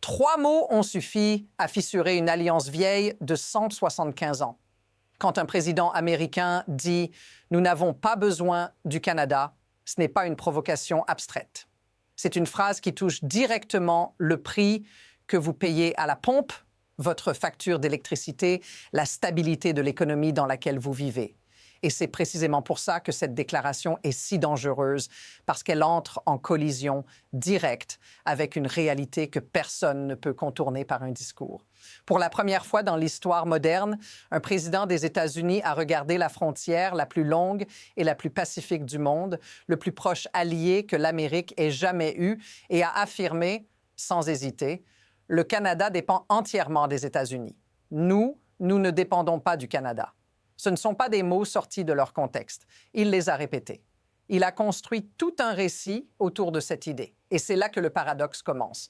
3 mots ont suffi à fissurer une alliance vieille de 175 ans. Quand un président américain dit « Nous n'avons pas besoin du Canada », ce n'est pas une provocation abstraite. C'est une phrase qui touche directement le prix que vous payez à la pompe, votre facture d'électricité, la stabilité de l'économie dans laquelle vous vivez. Et c'est précisément pour ça que cette déclaration est si dangereuse, parce qu'elle entre en collision directe avec une réalité que personne ne peut contourner par un discours. Pour la première fois dans l'histoire moderne, un président des États-Unis a regardé la frontière la plus longue et la plus pacifique du monde, le plus proche allié que l'Amérique ait jamais eu, et a affirmé, sans hésiter, « Le Canada dépend entièrement des États-Unis. Nous ne dépendons pas du Canada. » Ce ne sont pas des mots sortis de leur contexte. Il les a répétés. Il a construit tout un récit autour de cette idée. Et c'est là que le paradoxe commence.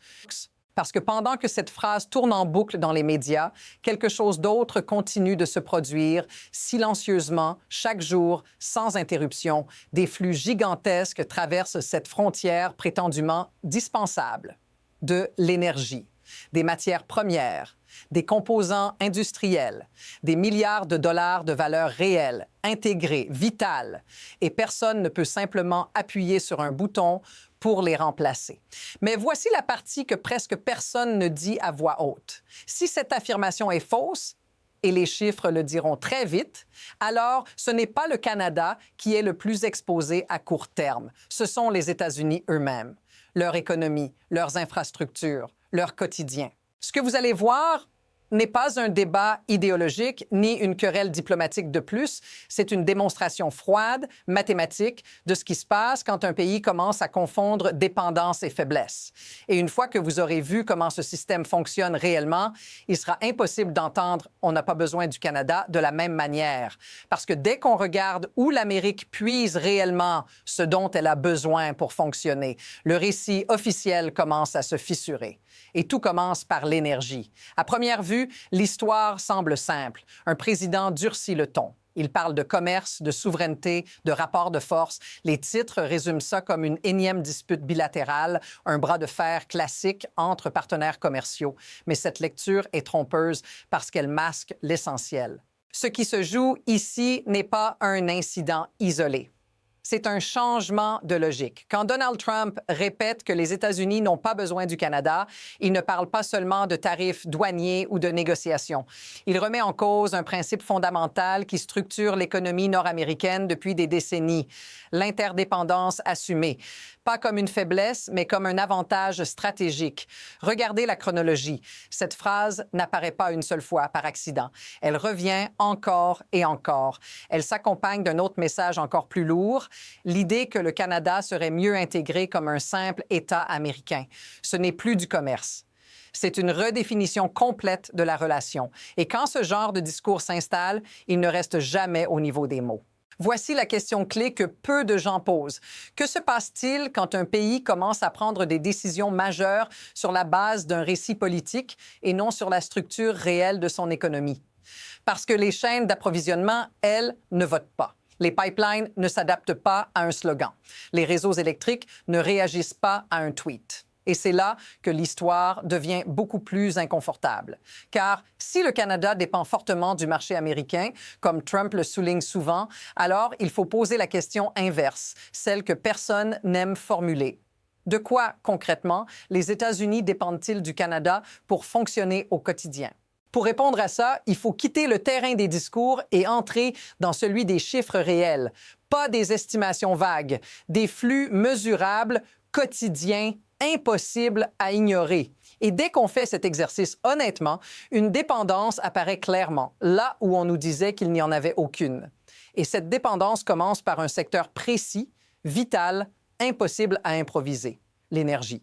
Parce que pendant que cette phrase tourne en boucle dans les médias, quelque chose d'autre continue de se produire silencieusement, chaque jour, sans interruption. Des flux gigantesques traversent cette frontière prétendument dispensable de l'énergie, des matières premières, des composants industriels, des milliards de dollars de valeur réelle, intégrée, vitale, et personne ne peut simplement appuyer sur un bouton pour les remplacer. Mais voici la partie que presque personne ne dit à voix haute. Si cette affirmation est fausse, et les chiffres le diront très vite, alors ce n'est pas le Canada qui est le plus exposé à court terme. Ce sont les États-Unis eux-mêmes, leur économie, leurs infrastructures, leur quotidien. Ce que vous allez voir n'est pas un débat idéologique ni une querelle diplomatique de plus. C'est une démonstration froide, mathématique, de ce qui se passe quand un pays commence à confondre dépendance et faiblesse. Et une fois que vous aurez vu comment ce système fonctionne réellement, il sera impossible d'entendre « on n'a pas besoin du Canada » de la même manière. Parce que dès qu'on regarde où l'Amérique puise réellement ce dont elle a besoin pour fonctionner, le récit officiel commence à se fissurer. Et tout commence par l'énergie. À première vue, l'histoire semble simple. Un président durcit le ton. Il parle de commerce, de souveraineté, de rapport de force. Les titres résument ça comme une énième dispute bilatérale, un bras de fer classique entre partenaires commerciaux. Mais cette lecture est trompeuse parce qu'elle masque l'essentiel. Ce qui se joue ici n'est pas un incident isolé. C'est un changement de logique. Quand Donald Trump répète que les États-Unis n'ont pas besoin du Canada, il ne parle pas seulement de tarifs douaniers ou de négociations. Il remet en cause un principe fondamental qui structure l'économie nord-américaine depuis des décennies, l'interdépendance assumée. Pas comme une faiblesse, mais comme un avantage stratégique. Regardez la chronologie. Cette phrase n'apparaît pas une seule fois par accident. Elle revient encore et encore. Elle s'accompagne d'un autre message encore plus lourd, l'idée que le Canada serait mieux intégré comme un simple État américain. Ce n'est plus du commerce. C'est une redéfinition complète de la relation. Et quand ce genre de discours s'installe, il ne reste jamais au niveau des mots. Voici la question clé que peu de gens posent. Que se passe-t-il quand un pays commence à prendre des décisions majeures sur la base d'un récit politique et non sur la structure réelle de son économie? Parce que les chaînes d'approvisionnement, elles, ne votent pas. Les pipelines ne s'adaptent pas à un slogan. Les réseaux électriques ne réagissent pas à un tweet. Et c'est là que l'histoire devient beaucoup plus inconfortable. Car si le Canada dépend fortement du marché américain, comme Trump le souligne souvent, alors il faut poser la question inverse, celle que personne n'aime formuler. De quoi, concrètement, les États-Unis dépendent-ils du Canada pour fonctionner au quotidien? Pour répondre à ça, il faut quitter le terrain des discours et entrer dans celui des chiffres réels, pas des estimations vagues, des flux mesurables, quotidiens, impossible à ignorer. Et dès qu'on fait cet exercice honnêtement, une dépendance apparaît clairement, là où on nous disait qu'il n'y en avait aucune. Et cette dépendance commence par un secteur précis, vital, impossible à improviser, l'énergie.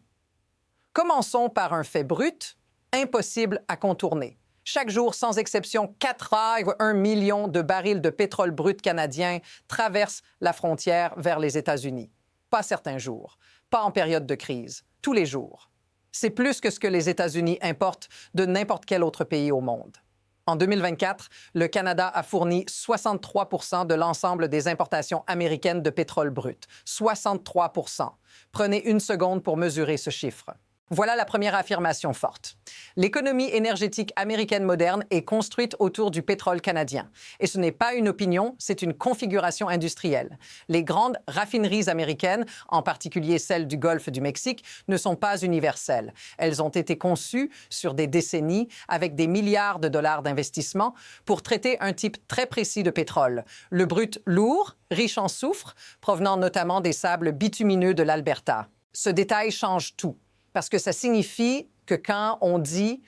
Commençons par un fait brut, impossible à contourner. Chaque jour, sans exception, 4,1 millions de barils de pétrole brut canadien traversent la frontière vers les États-Unis. Pas certains jours, pas en période de crise, tous les jours. C'est plus que ce que les États-Unis importent de n'importe quel autre pays au monde. En 2024, le Canada a fourni 63 % de l'ensemble des importations américaines de pétrole brut. 63 %. Prenez une seconde pour mesurer ce chiffre. Voilà la première affirmation forte. L'économie énergétique américaine moderne est construite autour du pétrole canadien. Et ce n'est pas une opinion, c'est une configuration industrielle. Les grandes raffineries américaines, en particulier celles du Golfe du Mexique, ne sont pas universelles. Elles ont été conçues sur des décennies avec des milliards de dollars d'investissement pour traiter un type très précis de pétrole, le brut lourd, riche en soufre, provenant notamment des sables bitumineux de l'Alberta. Ce détail change tout. Parce que ça signifie que quand on dit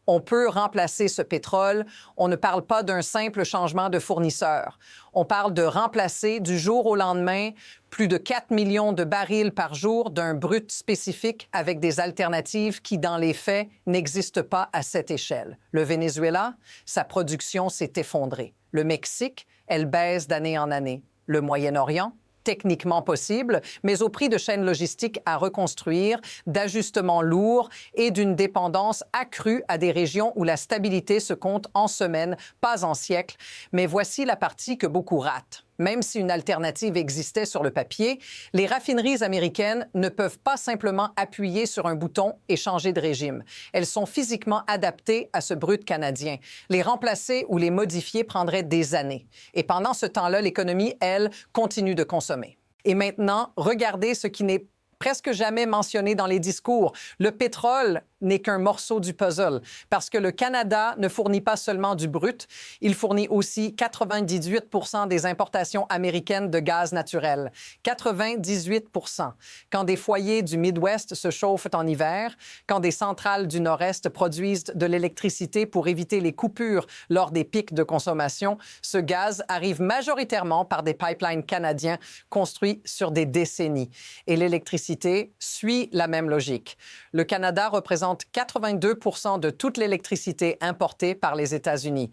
on peut remplacer ce pétrole, on ne parle pas d'un simple changement de fournisseur. On parle de remplacer du jour au lendemain plus de 4 millions de barils par jour d'un brut spécifique avec des alternatives qui, dans les faits, n'existent pas à cette échelle. Le Venezuela, sa production s'est effondrée. Le Mexique, elle baisse d'année en année. Le Moyen-Orient, techniquement possible, mais au prix de chaînes logistiques à reconstruire, d'ajustements lourds et d'une dépendance accrue à des régions où la stabilité se compte en semaines, pas en siècles. Mais voici la partie que beaucoup ratent. Même si une alternative existait sur le papier, les raffineries américaines ne peuvent pas simplement appuyer sur un bouton et changer de régime. Elles sont physiquement adaptées à ce brut canadien. Les remplacer ou les modifier prendrait des années. Et pendant ce temps-là, l'économie, elle, continue de consommer. Et maintenant, regardez ce qui n'est presque jamais mentionné dans les discours. Le pétrole n'est qu'un morceau du puzzle, parce que le Canada ne fournit pas seulement du brut, il fournit aussi 98 % des importations américaines de gaz naturel. 98 %. Quand des foyers du Midwest se chauffent en hiver, quand des centrales du Nord-Est produisent de l'électricité pour éviter les coupures lors des pics de consommation, ce gaz arrive majoritairement par des pipelines canadiens construits sur des décennies. Et l'électricité suit la même logique. Le Canada représente 82 % de toute l'électricité importée par les États-Unis.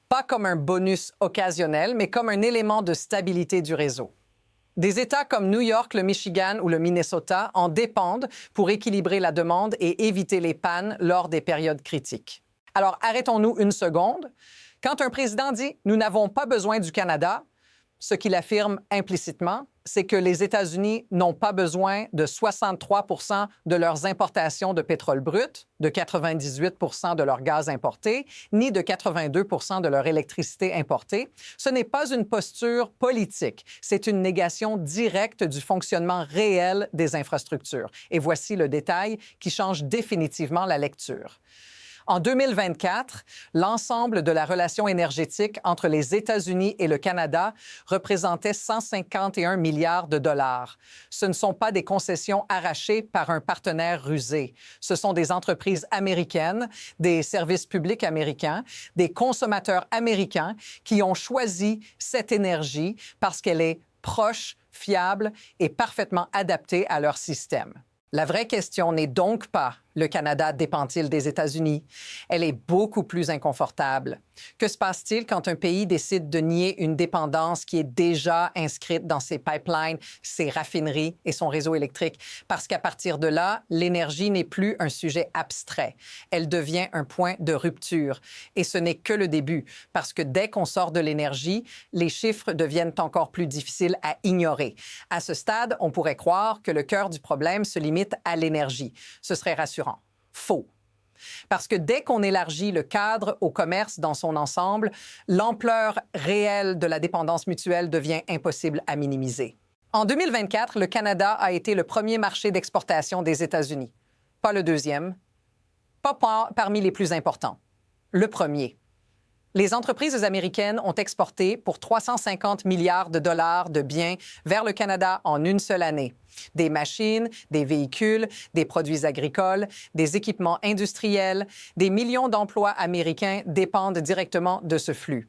Pas comme un bonus occasionnel, mais comme un élément de stabilité du réseau. Des États comme New York, le Michigan ou le Minnesota en dépendent pour équilibrer la demande et éviter les pannes lors des périodes critiques. Alors, arrêtons-nous une seconde. Quand un président dit « Nous n'avons pas besoin du Canada », ce qu'il affirme implicitement, c'est que les États-Unis n'ont pas besoin de 63 % de leurs importations de pétrole brut, de 98 % de leur gaz importé, ni de 82 % de leur électricité importée. Ce n'est pas une posture politique, c'est une négation directe du fonctionnement réel des infrastructures. Et voici le détail qui change définitivement la lecture. En 2024, l'ensemble de la relation énergétique entre les États-Unis et le Canada représentait 151 milliards de dollars. Ce ne sont pas des concessions arrachées par un partenaire rusé. Ce sont des entreprises américaines, des services publics américains, des consommateurs américains qui ont choisi cette énergie parce qu'elle est proche, fiable et parfaitement adaptée à leur système. La vraie question n'est donc pas « le Canada dépend-il des États-Unis ?» Elle est beaucoup plus inconfortable. Que se passe-t-il quand un pays décide de nier une dépendance qui est déjà inscrite dans ses pipelines, ses raffineries et son réseau électrique? Parce qu'à partir de là, l'énergie n'est plus un sujet abstrait. Elle devient un point de rupture. Et ce n'est que le début, parce que dès qu'on sort de l'énergie, les chiffres deviennent encore plus difficiles à ignorer. À ce stade, on pourrait croire que le cœur du problème se limite à l'énergie. Ce serait rassurant. Faux. Parce que dès qu'on élargit le cadre au commerce dans son ensemble, l'ampleur réelle de la dépendance mutuelle devient impossible à minimiser. En 2024, le Canada a été le premier marché d'exportation des États-Unis. Pas le deuxième, pas parmi les plus importants. Le premier. Les entreprises américaines ont exporté pour 350 milliards de dollars de biens vers le Canada en une seule année. Des machines, des véhicules, des produits agricoles, des équipements industriels, des millions d'emplois américains dépendent directement de ce flux.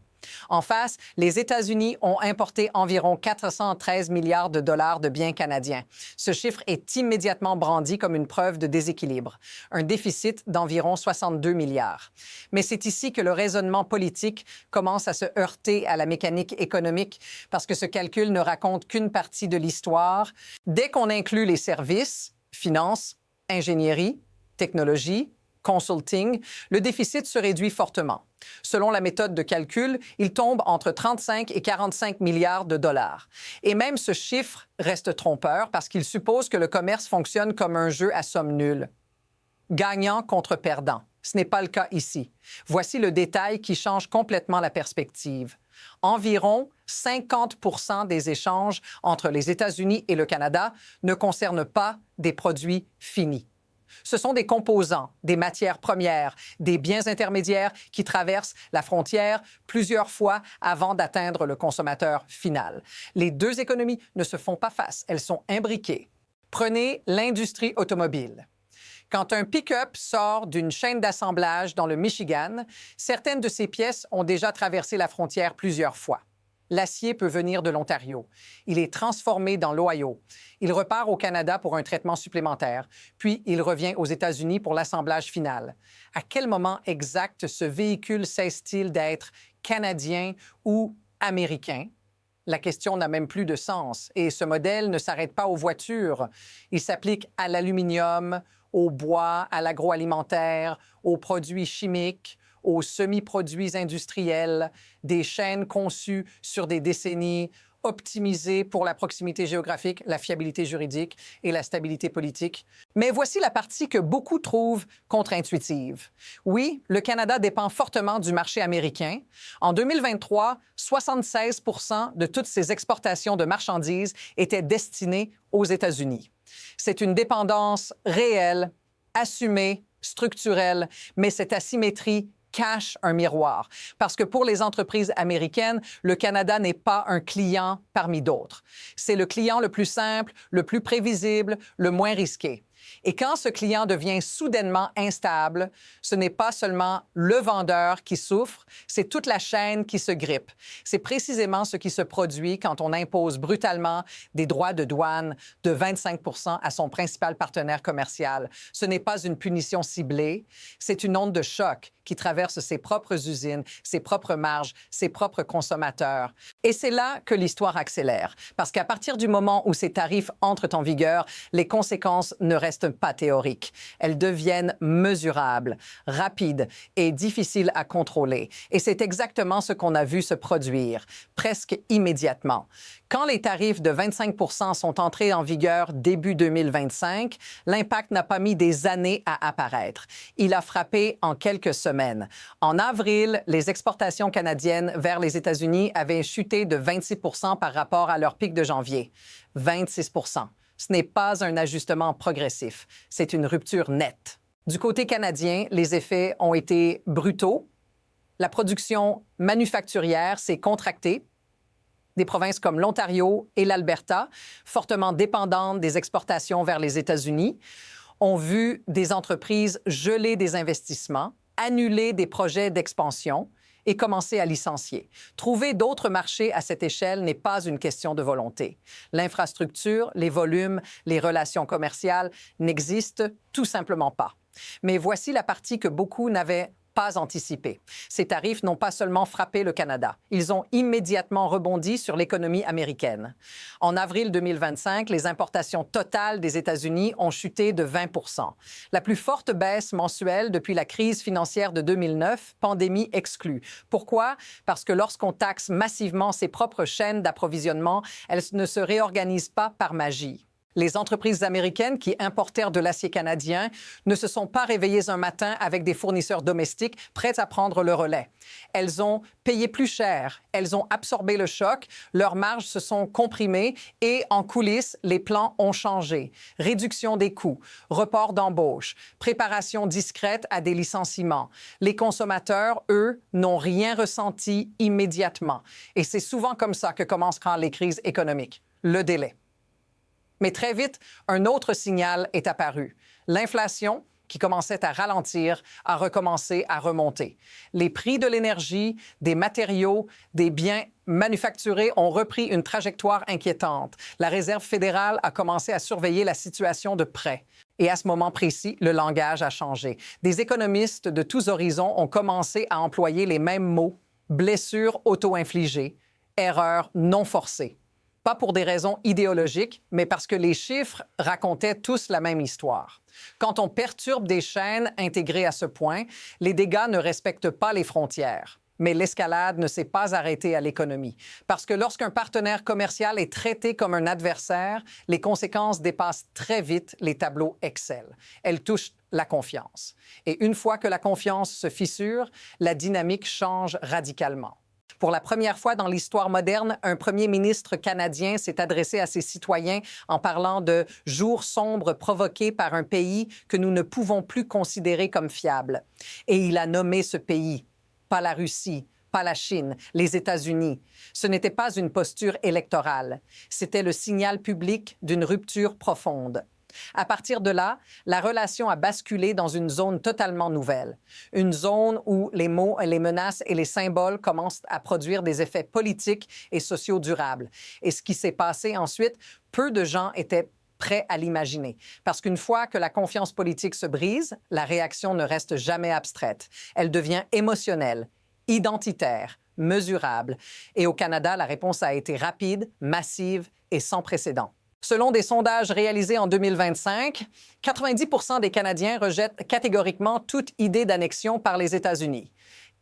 En face, les États-Unis ont importé environ 413 milliards de dollars de biens canadiens. Ce chiffre est immédiatement brandi comme une preuve de déséquilibre, un déficit d'environ 62 milliards. Mais c'est ici que le raisonnement politique commence à se heurter à la mécanique économique parce que ce calcul ne raconte qu'une partie de l'histoire. Dès qu'on inclut les services, finances, ingénierie, technologie, consulting, le déficit se réduit fortement. Selon la méthode de calcul, il tombe entre 35 et 45 milliards de dollars. Et même ce chiffre reste trompeur parce qu'il suppose que le commerce fonctionne comme un jeu à somme nulle. gagnant contre perdant. Ce n'est pas le cas ici. Voici le détail qui change complètement la perspective. Environ 50% des échanges entre les États-Unis et le Canada ne concernent pas des produits finis. Ce sont des composants, des matières premières, des biens intermédiaires qui traversent la frontière plusieurs fois avant d'atteindre le consommateur final. Les deux économies ne se font pas face, elles sont imbriquées. Prenez l'industrie automobile. Quand un pick-up sort d'une chaîne d'assemblage dans le Michigan, certaines de ses pièces ont déjà traversé la frontière plusieurs fois. L'acier peut venir de l'Ontario. Il est transformé dans l'Ohio. Il repart au Canada pour un traitement supplémentaire, puis il revient aux États-Unis pour l'assemblage final. À quel moment exact ce véhicule cesse-t-il d'être canadien ou américain? La question n'a même plus de sens. Et ce modèle ne s'arrête pas aux voitures. Il s'applique à l'aluminium, au bois, à l'agroalimentaire, aux produits chimiques, aux semi-produits industriels, des chaînes conçues sur des décennies, optimisées pour la proximité géographique, la fiabilité juridique et la stabilité politique. Mais voici la partie que beaucoup trouvent contre-intuitive. Oui, le Canada dépend fortement du marché américain. En 2023, 76% de toutes ses exportations de marchandises étaient destinées aux États-Unis. C'est une dépendance réelle, assumée, structurelle, mais cette asymétrie cache un miroir. Parce que pour les entreprises américaines, le Canada n'est pas un client parmi d'autres. C'est le client le plus simple, le plus prévisible, le moins risqué. Et quand ce client devient soudainement instable, ce n'est pas seulement le vendeur qui souffre, c'est toute la chaîne qui se grippe. C'est précisément ce qui se produit quand on impose brutalement des droits de douane de 25% à son principal partenaire commercial. Ce n'est pas une punition ciblée, c'est une onde de choc qui traverse ses propres usines, ses propres marges, ses propres consommateurs. Et c'est là que l'histoire accélère, parce qu'à partir du moment où ces tarifs entrent en vigueur, les conséquences ne restent pas théoriques. Elles deviennent mesurables, rapides et difficiles à contrôler. Et c'est exactement ce qu'on a vu se produire, presque immédiatement. Quand les tarifs de 25% sont entrés en vigueur début 2025, l'impact n'a pas mis des années à apparaître. Il a frappé en quelques semaines. En avril, les exportations canadiennes vers les États-Unis avaient chuté de 26% par rapport à leur pic de janvier. 26%. Ce n'est pas un ajustement progressif, c'est une rupture nette. Du côté canadien, les effets ont été brutaux. La production manufacturière s'est contractée. Des provinces comme l'Ontario et l'Alberta, fortement dépendantes des exportations vers les États-Unis, ont vu des entreprises geler des investissements, annuler des projets d'expansion et commencer à licencier. Trouver d'autres marchés à cette échelle n'est pas une question de volonté. L'infrastructure, les volumes, les relations commerciales n'existent tout simplement pas. Mais voici la partie que beaucoup n'avaient pas anticipée. Ces tarifs n'ont pas seulement frappé le Canada, ils ont immédiatement rebondi sur l'économie américaine. En avril 2025, les importations totales des États-Unis ont chuté de 20%. La plus forte baisse mensuelle depuis la crise financière de 2009, pandémie exclue. Pourquoi? Parce que lorsqu'on taxe massivement ses propres chaînes d'approvisionnement, elles ne se réorganisent pas par magie. Les entreprises américaines qui importèrent de l'acier canadien ne se sont pas réveillées un matin avec des fournisseurs domestiques prêts à prendre le relais. Elles ont payé plus cher, elles ont absorbé le choc, leurs marges se sont comprimées et en coulisses, les plans ont changé. Réduction des coûts, report d'embauche, préparation discrète à des licenciements. Les consommateurs, eux, n'ont rien ressenti immédiatement. Et c'est souvent comme ça que commencent les crises économiques, le délai. Mais très vite, un autre signal est apparu. L'inflation, qui commençait à ralentir, a recommencé à remonter. Les prix de l'énergie, des matériaux, des biens manufacturés ont repris une trajectoire inquiétante. La Réserve fédérale a commencé à surveiller la situation de près. Et à ce moment précis, le langage a changé. Des économistes de tous horizons ont commencé à employer les mêmes mots. Blessures auto-infligées, erreurs non forcées. Pas pour des raisons idéologiques, mais parce que les chiffres racontaient tous la même histoire. Quand on perturbe des chaînes intégrées à ce point, les dégâts ne respectent pas les frontières. Mais l'escalade ne s'est pas arrêtée à l'économie. Parce que lorsqu'un partenaire commercial est traité comme un adversaire, les conséquences dépassent très vite les tableaux Excel. Elles touchent la confiance. Et une fois que la confiance se fissure, la dynamique change radicalement. Pour la première fois dans l'histoire moderne, un premier ministre canadien s'est adressé à ses citoyens en parlant de « jours sombres provoqués par un pays que nous ne pouvons plus considérer comme fiable ». Et il a nommé ce pays, pas la Russie, pas la Chine, les États-Unis. Ce n'était pas une posture électorale, c'était le signal public d'une rupture profonde. À partir de là, la relation a basculé dans une zone totalement nouvelle. Une zone où les mots, les menaces et les symboles commencent à produire des effets politiques et sociaux durables. Et ce qui s'est passé ensuite, peu de gens étaient prêts à l'imaginer. Parce qu'une fois que la confiance politique se brise, la réaction ne reste jamais abstraite. Elle devient émotionnelle, identitaire, mesurable. Et au Canada, la réponse a été rapide, massive et sans précédent. Selon des sondages réalisés en 2025, 90% des Canadiens rejettent catégoriquement toute idée d'annexion par les États-Unis.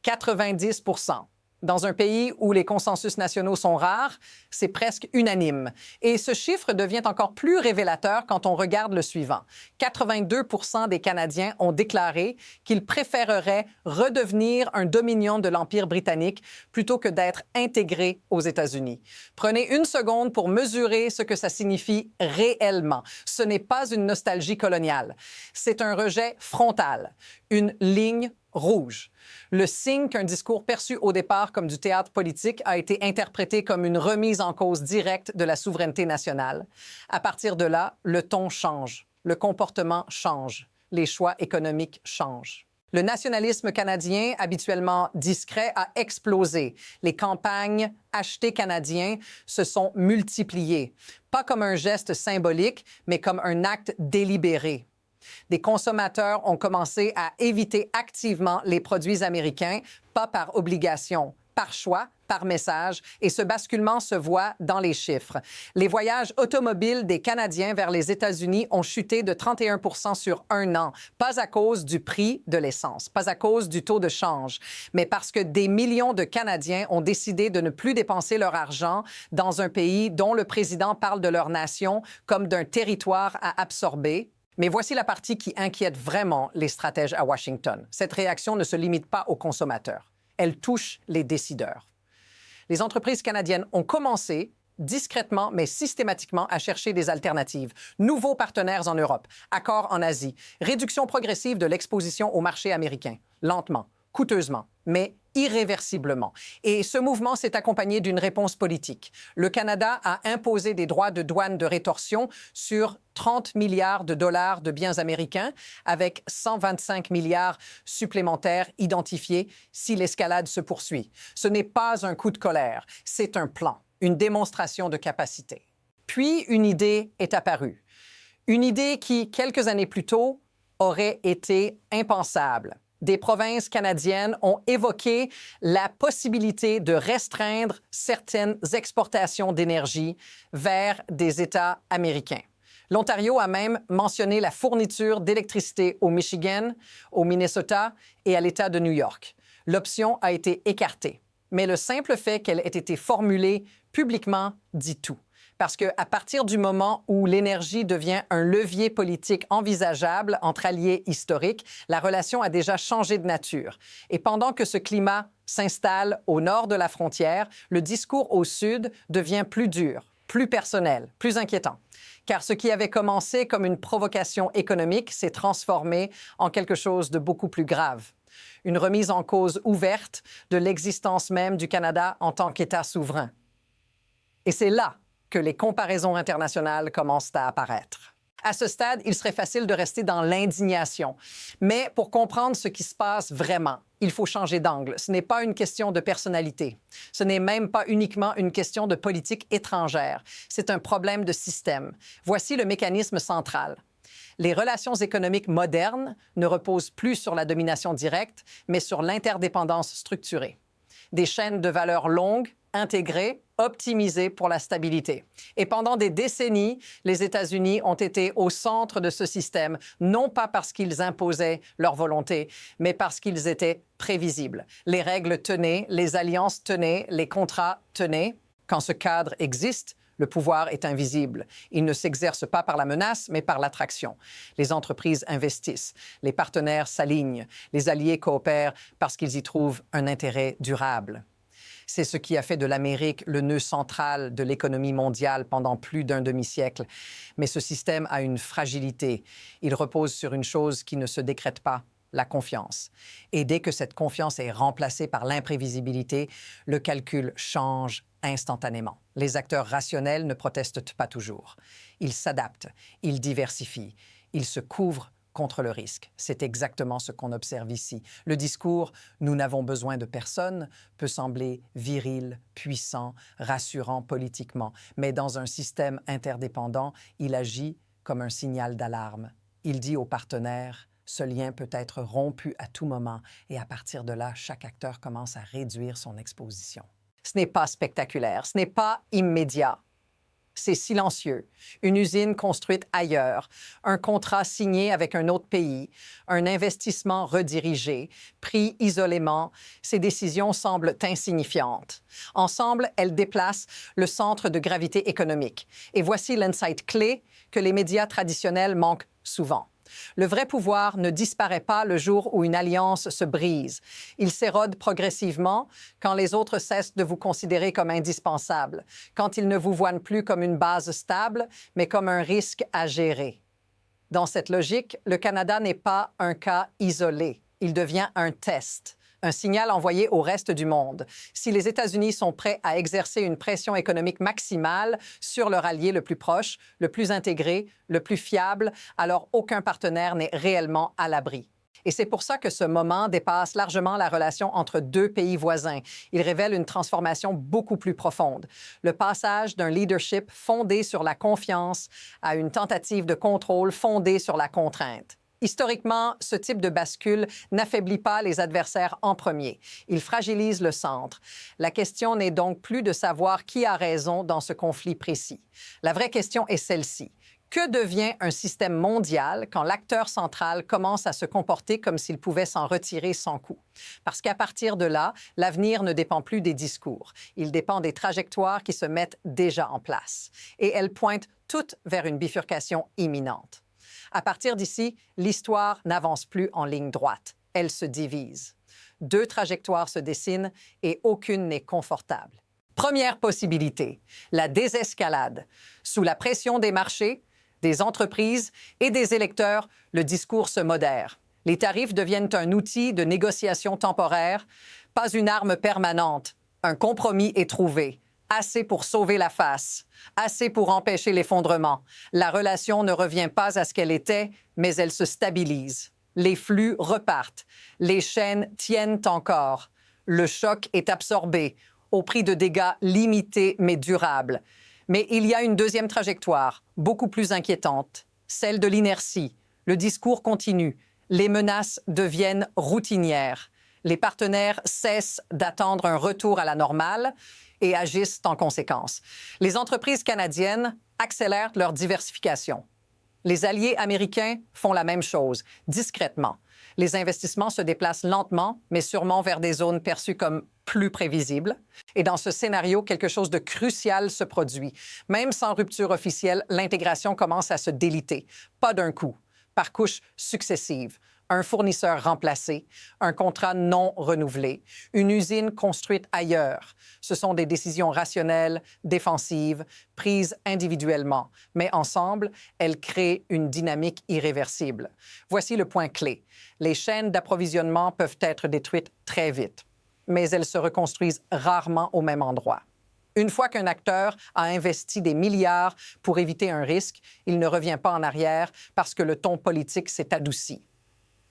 90%. Dans un pays où les consensus nationaux sont rares, c'est presque unanime. Et ce chiffre devient encore plus révélateur quand on regarde le suivant. 82% des Canadiens ont déclaré qu'ils préféreraient redevenir un dominion de l'Empire britannique plutôt que d'être intégrés aux États-Unis. Prenez une seconde pour mesurer ce que ça signifie réellement. Ce n'est pas une nostalgie coloniale. C'est un rejet frontal, une ligne rouge. Le signe qu'un discours perçu au départ comme du théâtre politique a été interprété comme une remise en cause directe de la souveraineté nationale. À partir de là, le ton change, le comportement change, les choix économiques changent. Le nationalisme canadien, habituellement discret, a explosé. Les campagnes « Acheter canadien » se sont multipliées, pas comme un geste symbolique, mais comme un acte délibéré. Des consommateurs ont commencé à éviter activement les produits américains, pas par obligation, par choix, par message, et ce basculement se voit dans les chiffres. Les voyages automobiles des Canadiens vers les États-Unis ont chuté de 31% sur un an, pas à cause du prix de l'essence, pas à cause du taux de change, mais parce que des millions de Canadiens ont décidé de ne plus dépenser leur argent dans un pays dont le président parle de leur nation comme d'un territoire à absorber. Mais voici la partie qui inquiète vraiment les stratèges à Washington. Cette réaction ne se limite pas aux consommateurs. Elle touche les décideurs. Les entreprises canadiennes ont commencé, discrètement mais systématiquement, à chercher des alternatives. Nouveaux partenaires en Europe, accords en Asie, réduction progressive de l'exposition au marché américain, lentement, coûteusement, mais irréversiblement. Et ce mouvement s'est accompagné d'une réponse politique. Le Canada a imposé des droits de douane de rétorsion sur 30 milliards de dollars de biens américains, avec 125 milliards supplémentaires identifiés si l'escalade se poursuit. Ce n'est pas un coup de colère, c'est un plan, une démonstration de capacité. Puis une idée est apparue. Une idée qui, quelques années plus tôt, aurait été impensable. Des provinces canadiennes ont évoqué la possibilité de restreindre certaines exportations d'énergie vers des États américains. L'Ontario a même mentionné la fourniture d'électricité au Michigan, au Minnesota et à l'État de New York. L'option a été écartée, mais le simple fait qu'elle ait été formulée publiquement dit tout. Parce qu'à partir du moment où l'énergie devient un levier politique envisageable entre alliés historiques, la relation a déjà changé de nature. Et pendant que ce climat s'installe au nord de la frontière, le discours au sud devient plus dur, plus personnel, plus inquiétant. Car ce qui avait commencé comme une provocation économique s'est transformé en quelque chose de beaucoup plus grave. Une remise en cause ouverte de l'existence même du Canada en tant qu'État souverain. Et c'est là que les comparaisons internationales commencent à apparaître. À ce stade, il serait facile de rester dans l'indignation. Mais pour comprendre ce qui se passe vraiment, il faut changer d'angle. Ce n'est pas une question de personnalité. Ce n'est même pas uniquement une question de politique étrangère. C'est un problème de système. Voici le mécanisme central. Les relations économiques modernes ne reposent plus sur la domination directe, mais sur l'interdépendance structurée. Des chaînes de valeur longues, intégré, optimisé pour la stabilité. Et pendant des décennies, les États-Unis ont été au centre de ce système, non pas parce qu'ils imposaient leur volonté, mais parce qu'ils étaient prévisibles. Les règles tenaient, les alliances tenaient, les contrats tenaient. Quand ce cadre existe, le pouvoir est invisible. Il ne s'exerce pas par la menace, mais par l'attraction. Les entreprises investissent, les partenaires s'alignent, les alliés coopèrent parce qu'ils y trouvent un intérêt durable. C'est ce qui a fait de l'Amérique le nœud central de l'économie mondiale pendant plus d'un demi-siècle. Mais ce système a une fragilité. Il repose sur une chose qui ne se décrète pas, la confiance. Et dès que cette confiance est remplacée par l'imprévisibilité, le calcul change instantanément. Les acteurs rationnels ne protestent pas toujours. Ils s'adaptent, ils diversifient, ils se couvrent contre le risque. C'est exactement ce qu'on observe ici. Le discours « nous n'avons besoin de personne » peut sembler viril, puissant, rassurant politiquement, mais dans un système interdépendant, il agit comme un signal d'alarme. Il dit aux partenaires « ce lien peut être rompu à tout moment » et à partir de là, chaque acteur commence à réduire son exposition. Ce n'est pas spectaculaire, ce n'est pas immédiat. C'est silencieux. Une usine construite ailleurs, un contrat signé avec un autre pays, un investissement redirigé, pris isolément, ces décisions semblent insignifiantes. Ensemble, elles déplacent le centre de gravité économique. Et voici l'insight clé que les médias traditionnels manquent souvent. Le vrai pouvoir ne disparaît pas le jour où une alliance se brise. Il s'érode progressivement quand les autres cessent de vous considérer comme indispensable, quand ils ne vous voient plus comme une base stable, mais comme un risque à gérer. Dans cette logique, le Canada n'est pas un cas isolé. Il devient un test, un signal envoyé au reste du monde. Si les États-Unis sont prêts à exercer une pression économique maximale sur leur allié le plus proche, le plus intégré, le plus fiable, alors aucun partenaire n'est réellement à l'abri. Et c'est pour ça que ce moment dépasse largement la relation entre deux pays voisins. Il révèle une transformation beaucoup plus profonde. Le passage d'un leadership fondé sur la confiance à une tentative de contrôle fondée sur la contrainte. Historiquement, ce type de bascule n'affaiblit pas les adversaires en premier. Il fragilise le centre. La question n'est donc plus de savoir qui a raison dans ce conflit précis. La vraie question est celle-ci. Que devient un système mondial quand l'acteur central commence à se comporter comme s'il pouvait s'en retirer sans coup? Parce qu'à partir de là, l'avenir ne dépend plus des discours. Il dépend des trajectoires qui se mettent déjà en place. Et elles pointent toutes vers une bifurcation imminente. À partir d'ici, l'histoire n'avance plus en ligne droite. Elle se divise. Deux trajectoires se dessinent et aucune n'est confortable. Première possibilité, la désescalade. Sous la pression des marchés, des entreprises et des électeurs, le discours se modère. Les tarifs deviennent un outil de négociation temporaire, pas une arme permanente. Un compromis est trouvé. Assez pour sauver la face, assez pour empêcher l'effondrement. La relation ne revient pas à ce qu'elle était, mais elle se stabilise. Les flux repartent, les chaînes tiennent encore. Le choc est absorbé, au prix de dégâts limités mais durables. Mais il y a une deuxième trajectoire, beaucoup plus inquiétante, celle de l'inertie. Le discours continue, les menaces deviennent routinières. Les partenaires cessent d'attendre un retour à la normale et agissent en conséquence. Les entreprises canadiennes accélèrent leur diversification. Les alliés américains font la même chose, discrètement. Les investissements se déplacent lentement, mais sûrement vers des zones perçues comme plus prévisibles. Et dans ce scénario, quelque chose de crucial se produit. Même sans rupture officielle, l'intégration commence à se déliter. Pas d'un coup, par couches successives. Un fournisseur remplacé, un contrat non renouvelé, une usine construite ailleurs. Ce sont des décisions rationnelles, défensives, prises individuellement, mais ensemble, elles créent une dynamique irréversible. Voici le point clé. Les chaînes d'approvisionnement peuvent être détruites très vite, mais elles se reconstruisent rarement au même endroit. Une fois qu'un acteur a investi des milliards pour éviter un risque, il ne revient pas en arrière parce que le ton politique s'est adouci.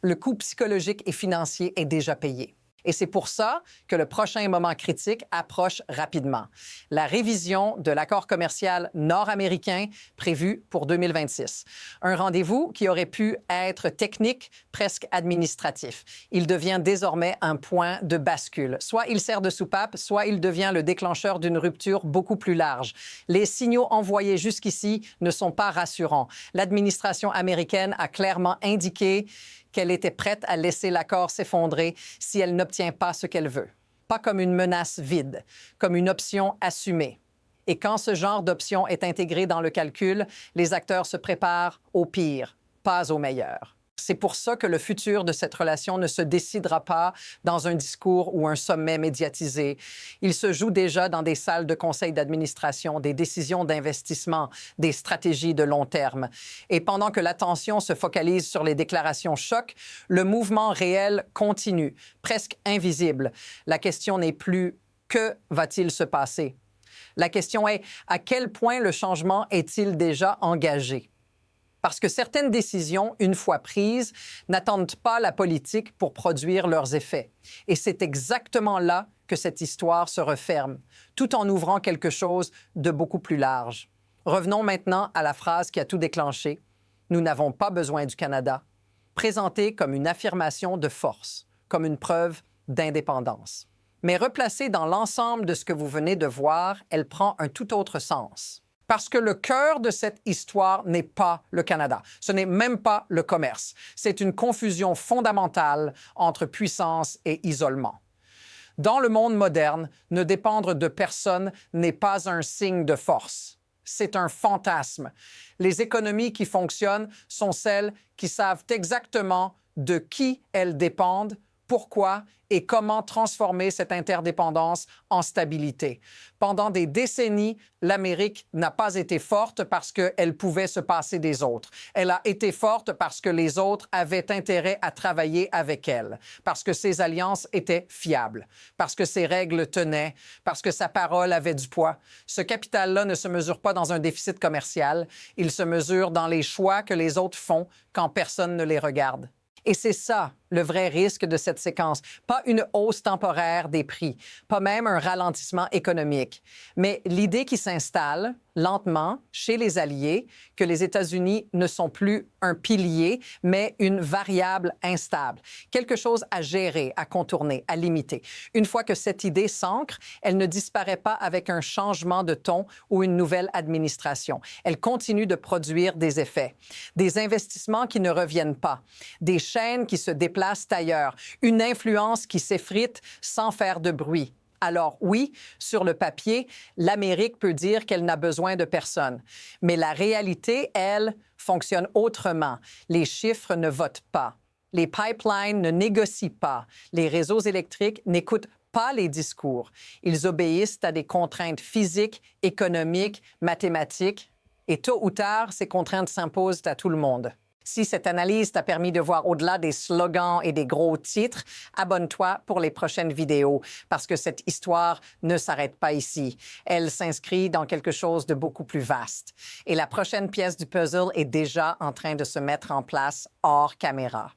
Le coût psychologique et financier est déjà payé. Et c'est pour ça que le prochain moment critique approche rapidement. La révision de l'accord commercial nord-américain prévu pour 2026. Un rendez-vous qui aurait pu être technique, presque administratif. Il devient désormais un point de bascule. Soit il sert de soupape, soit il devient le déclencheur d'une rupture beaucoup plus large. Les signaux envoyés jusqu'ici ne sont pas rassurants. L'administration américaine a clairement indiqué qu'elle était prête à laisser l'accord s'effondrer si elle n'obtient pas ce qu'elle veut. Pas comme une menace vide, comme une option assumée. Et quand ce genre d'option est intégré dans le calcul, les acteurs se préparent au pire, pas au meilleur. C'est pour ça que le futur de cette relation ne se décidera pas dans un discours ou un sommet médiatisé. Il se joue déjà dans des salles de conseil d'administration, des décisions d'investissement, des stratégies de long terme. Et pendant que l'attention se focalise sur les déclarations choc, le mouvement réel continue, presque invisible. La question n'est plus « que va-t-il se passer ?» La question est « à quel point le changement est-il déjà engagé ?» Parce que certaines décisions, une fois prises, n'attendent pas la politique pour produire leurs effets. Et c'est exactement là que cette histoire se referme, tout en ouvrant quelque chose de beaucoup plus large. Revenons maintenant à la phrase qui a tout déclenché. « Nous n'avons pas besoin du Canada », présentée comme une affirmation de force, comme une preuve d'indépendance. Mais replacée dans l'ensemble de ce que vous venez de voir, elle prend un tout autre sens. Parce que le cœur de cette histoire n'est pas le Canada. Ce n'est même pas le commerce. C'est une confusion fondamentale entre puissance et isolement. Dans le monde moderne, ne dépendre de personne n'est pas un signe de force. C'est un fantasme. Les économies qui fonctionnent sont celles qui savent exactement de qui elles dépendent, pourquoi et comment transformer cette interdépendance en stabilité. Pendant des décennies, l'Amérique n'a pas été forte parce qu'elle pouvait se passer des autres. Elle a été forte parce que les autres avaient intérêt à travailler avec elle, parce que ses alliances étaient fiables, parce que ses règles tenaient, parce que sa parole avait du poids. Ce capital-là ne se mesure pas dans un déficit commercial, il se mesure dans les choix que les autres font quand personne ne les regarde. Et c'est ça, le vrai risque de cette séquence. Pas une hausse temporaire des prix, pas même un ralentissement économique, mais l'idée qui s'installe lentement chez les alliés que les États-Unis ne sont plus un pilier, mais une variable instable, quelque chose à gérer, à contourner, à limiter. Une fois que cette idée s'ancre, elle ne disparaît pas avec un changement de ton ou une nouvelle administration. Elle continue de produire des effets, des investissements qui ne reviennent pas, des chaînes qui se déplacent ailleurs, une influence qui s'effrite sans faire de bruit. Alors oui, sur le papier, l'Amérique peut dire qu'elle n'a besoin de personne. Mais la réalité, elle, fonctionne autrement. Les chiffres ne votent pas. Les pipelines ne négocient pas. Les réseaux électriques n'écoutent pas les discours. Ils obéissent à des contraintes physiques, économiques, mathématiques. Et tôt ou tard, ces contraintes s'imposent à tout le monde. Si cette analyse t'a permis de voir au-delà des slogans et des gros titres, abonne-toi pour les prochaines vidéos parce que cette histoire ne s'arrête pas ici. Elle s'inscrit dans quelque chose de beaucoup plus vaste. Et la prochaine pièce du puzzle est déjà en train de se mettre en place hors caméra.